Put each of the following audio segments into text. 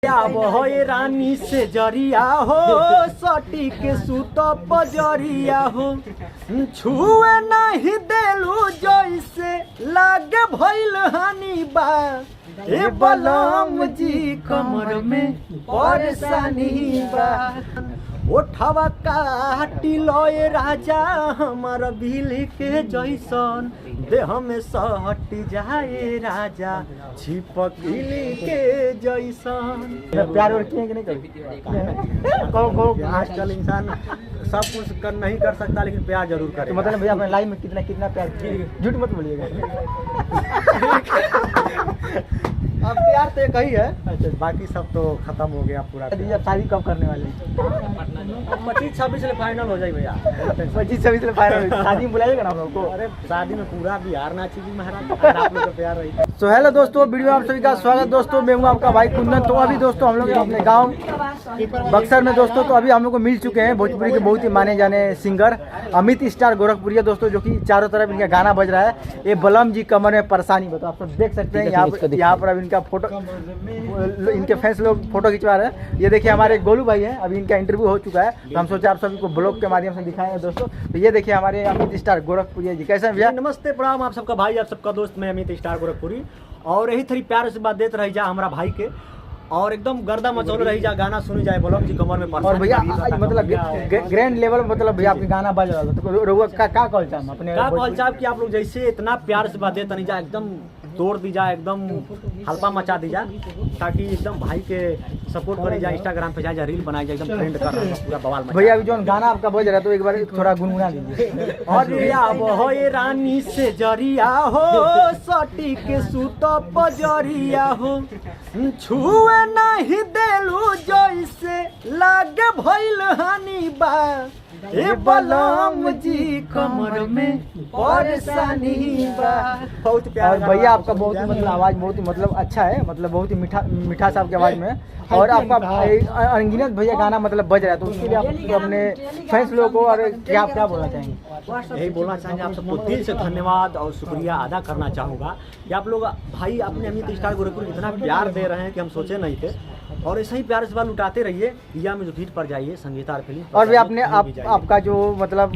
हो रानी से जरिया हो सटी के सूत पजरिया हो छुए नहीं देलू जैसे लागे भइल हानि बा ए बलम जी कमर में परेशानी बा ओठवा काटी लय राजा हमार बिल के जैसन देह में सहट जाए राजा छिपकली के जैसन। प्यार और किए कि नहीं कभी आजकल इंसान सब कुछ नहीं कर सकता लेकिन प्यार जरूर करे। तो मतलब भैया अपने लाइफ में कितना कितना प्यार किए, झूठ मत बोलिएगा। अब प्यार तो एक ही है, अच्छा बाकी सब तो खत्म हो गया पूरा। शादी कब करने वाले? 25-26 में फाइनल हो जाए भैया। 25-26 में फाइनल। शादी में बुलाइएगा ना हम लोग को। अरे शादी में पूरा बिहार नाची जी महाराज, आप लोग का प्यार रही। तो हेलो दोस्तों, वीडियो में आप सभी का स्वागत दोस्तों। मैं हूँ आपका भाई कुंदन। तो अभी दोस्तों हम लोग अपने गाँव बक्सर में दोस्तों, तो अभी हम लोग को मिल चुके हैं भोजपुरी के बहुत ही माने जाने सिंगर अमित स्टार गोरखपुरिया दोस्तों, जो कि चारों तरफ इनका गाना बज रहा है। ये बलम जी कमर में परेशानी बताओ, आप सब देख सकते हैं। यहाँ पर अभी इनका फोटो, इनके फैंस लोग फोटो खिंचवा रहे हैं। ये देखिए हमारे गोलू भाई हैं, अभी इनका इंटरव्यू हो चुका है, तो हम सोचा आप सभी को ब्लॉग के माध्यम से दिखाएंगे दोस्तों। तो ये देखिए हमारे अमित स्टार गोरखपुरिया जी, कैसे हैं भैया? नमस्ते प्रणाम, आप सबका भाई, आप सबका दोस्त, मैं अमित स्टार गोरखपुरी। और यही थोड़ी प्यार से बात देते रही जा हमारा भाई के, और एकदम गर्दा मचौल रही जा, गाना सुनी जाए बलम जी कमर में। और भैया मतलब ग्रैंड लेवल मतलब भैया आपके गाना बज रहा था, तो रोवा का कॉल चाह अपने का कॉल चाह कि आप लोग जैसे इतना प्यार से बात देते नहीं जा, एकदम तोड़ दी जाए, एकदम हल्का मचा दी जाए, ताकि एकदम भाई के सपोर्ट करी जाए, इंस्टाग्राम पे जाए, रील बनाई जाए, एकदम ट्रेंड कर रहा है पूरा बवाल। भैया अभी जो गाना आपका बज रहा है तो एक बार थोड़ा गुनगुना दीजिए। और हो रानी से जरिया हो सटी के सूत पजरिया हो छुए नहीं देलू जैसे लागे भइल हानि बा ए बलम जी कमर में परेशानी बा। बहुत प्यार। और भैया आपका बहुत ही मतलब आवाज बहुत ही मतलब अच्छा है, मतलब बहुत ही मीठा सा आपकी आवाज में। और आपका अनगिनत भैया गाना मतलब बज रहा है, तो उसके लिए आप अपने फैंस लोगों को और क्या क्या बोलना चाहेंगे? यही बोलना चाहेंगे, आप सबको दिल से धन्यवाद और शुक्रिया अदा करना चाहूँगा कि आप लोग भाई अपने अमित स्टार गोरखपुर इतना प्यार दे रहे हैं कि हम सोचे नहीं थे, और ऐसा ही प्यार से बात लुटाते रहिए। या में जो भीड़ पर जाइए संगीता फिल्म। और भी आपने आपका जो मतलब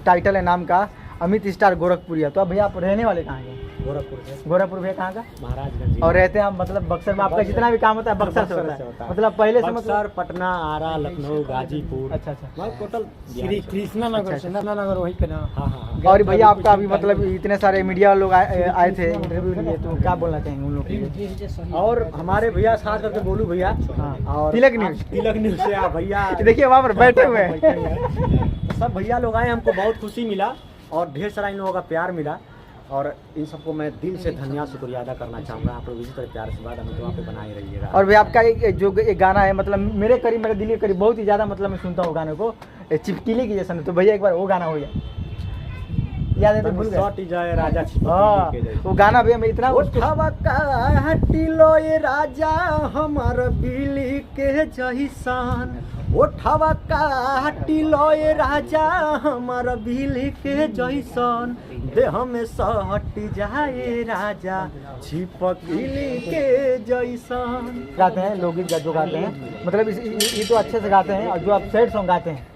टाइटल है नाम का अमित स्टार गोरखपुरिया, तो अब भैया आप रहने वाले कहाँ हैं? गोरखपुर से। गोरखपुर भैया कहाँ का? महाराजगंज। और रहते हैं आप मतलब बक्सर में, आपका जितना भी काम होता है बक्सर से होता है? मतलब पहले से बक्सर, पटना, आरा, लखनऊ, गाजीपुर। अच्छा अच्छा, टोटल श्री कृष्णा नगर वहीं पे ना। हाँ। और भैया आपका अभी मतलब इतने सारे मीडिया लोग आए थे इंटरव्यू लिए, तो क्या बोलना चाहेंगे उन लोग के? और हमारे भैया खास करके बोलू भैया, और तिलक न्यूज से भैया देखिए वहाँ पर बैठे हुए हैं। सब भैया लोग आए, हमको बहुत खुशी मिला और ढेर सारा इन लोगों का प्यार मिला, और इन सबको मैं दिल से धन्यवाद शुक्रिया अदा करना चाहूँगा। आप लोग इसी तरह प्यार से बात हमें वहाँ पे बनाए रहिएगा। और भैया आपका एक गाना है मतलब मेरे करीब, मेरे दिल के करीब, बहुत ही ज़्यादा मतलब मैं सुनता हूँ गाने को, चिपकीली की जैसा। तो भैया एक बार वो गाना हो जाए, याद है तो भूल गए जाए राजा। हाँ वो गाना भैया मैं इतना राजा हमार बिली के जैसान, ओठवा काटी लय राजा हमार बिली के जैसन देह में सहट जाए राजा छिपकली के जैसन। गाते हैं लोकगीत जो गाते हैं, मतलब ये तो अच्छे से गाते हैं। और जो आप सैड सॉन्ग गाते हैं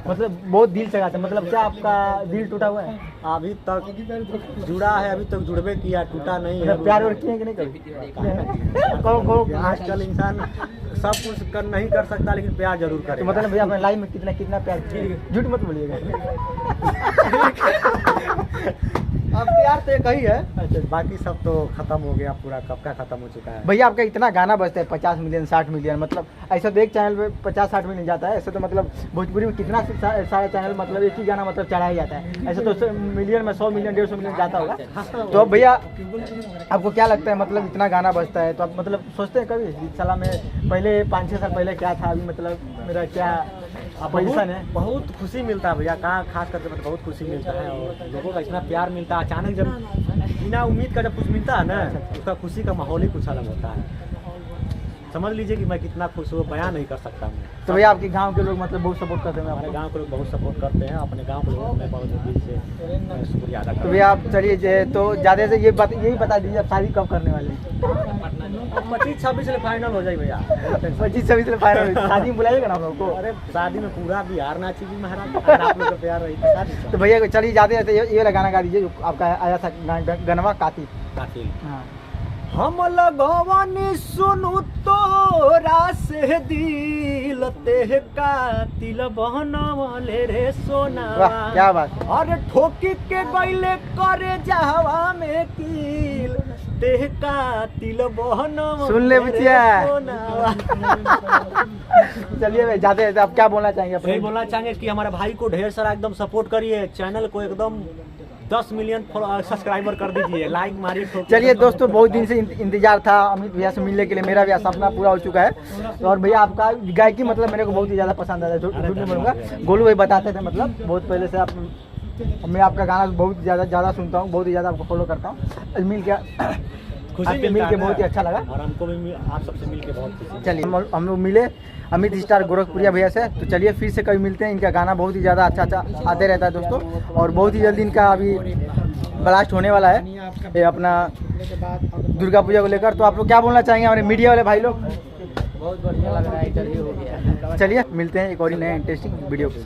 मतलब बहुत दिल से गाते हैं, मतलब क्या आपका दिल टूटा हुआ है? अभी तक जुड़ा है, अभी तक जुड़बे किया, टूटा नहीं है। प्यार और किए कि नहीं कभी? आजकल इंसान सब कुछ नहीं कर सकता लेकिन प्यार जरूर करे। तो मतलब भैया अपने लाइफ में कितना कितना प्यार किए, झूठ मत बोलिएगा। अब प्यार तो एक ही है, अच्छा बाकी सब तो खत्म हो गया पूरा, कब का खत्म हो चुका है। भैया आपका इतना गाना बजता है 50 मिलियन 60 मिलियन, मतलब ऐसा तो एक चैनल पे 50-60 मिलियन जाता है, ऐसे तो मतलब भोजपुरी में कितना सारा चैनल मतलब एक ही गाना मतलब चढ़ाया जाता है, ऐसे तो मिलियन में 100 मिलियन 150 मिलियन जाता होगा। तो भैया आपको क्या लगता है मतलब इतना गाना बजता है तो आप मतलब सोचते हैं कभी साला में पहले 5-6 साल पहले क्या था, अभी मतलब मेरा क्या पोजीशन है? बहुत खुशी मिलता है भैया, कहाँ खास करके मतलब बहुत खुशी मिलता है, और लोगों का इतना प्यार मिलता है। अचानक जब बिना उम्मीद का जब कुछ मिलता है ना, उसका खुशी का माहौल ही कुछ अलग होता है। समझ लीजिए कि मैं कितना खुश हूँ, बयान नहीं कर सकता हूँ। तो भैया आपके गांव के लोग मतलब बहुत सपोर्ट करते हैं हमारे आपको? गांव के लोग बहुत सपोर्ट करते हैं, अपने गांव के लोगों को मैं बहुत दिल से मैं शुक्रिया अदा तो करता हूँ। भैया आप चलिए तो ज़्यादा से यही बता दीजिए आप शादी कब करने वाले हैं? 25-26 से फाइनल हो जाए भैया। 25-26 से फाइनल शादी में बुलाइएगा ना हम लोग को? अरे शादी में पूरा बिहार नाची जी महाराज, अगर आप लोग का प्यार रही तो शादी तो भैया चलिए जाते जाते ये वाला गाना गा दीजिए जो आपका आया था गनवा कातिल। कातिल। हाँ हम लगवानी सुनु तोरा से दिल ते कातिल बनवले रे सोना। वाह क्या बात। अरे ठोकी के गईले करे जहवा में कील ते कातिल बनवले सुन ले बिटिया। रे सोना। चलिए भाई जाते जाते आप क्या बोलना चाहेंगे अपने? यही बोलना चाहेंगे कि हमारे भाई को ढेर सारा एकदम सपोर्ट करिए, चैनल को एकदम 10 मिलियन सब्सक्राइबर कर दीजिए, लाइक मारिए। चलिए दोस्तों बहुत दिन से इंतजार था अमित भैया से मिलने के लिए, मेरा भी सपना पूरा हो चुका है। और भैया आपका गायकी मतलब मेरे को बहुत ही ज़्यादा पसंद आता है, झूठ नहीं बोलूँगा। गोलू भाई बताते थे मतलब बहुत पहले से आप, मैं आपका गाना बहुत ज़्यादा सुनता हूँ, बहुत ही ज़्यादा आपको फॉलो करता हूँ। मिल के खुशी मिल के बहुत ही अच्छा लगा और हमको भी आप सबसे मिल के बहुत खुशी। चलिए हम लोग मिले अमित स्टार गोरखपुरिया भैया से, तो चलिए फिर से कभी मिलते हैं। इनका गाना बहुत ही ज़्यादा अच्छा आते रहता है दोस्तों, और बहुत ही जल्दी इनका अभी ब्लास्ट होने वाला है ये अपना दुर्गा पूजा को लेकर। तो आप लोग क्या बोलना चाहेंगे हमारे मीडिया वाले भाई लोग? बहुत बढ़िया लग रहा है, इंटरव्यू हो गया। चलिए मिलते हैं एक और नए इंटरेस्टिंग वीडियो के साथ।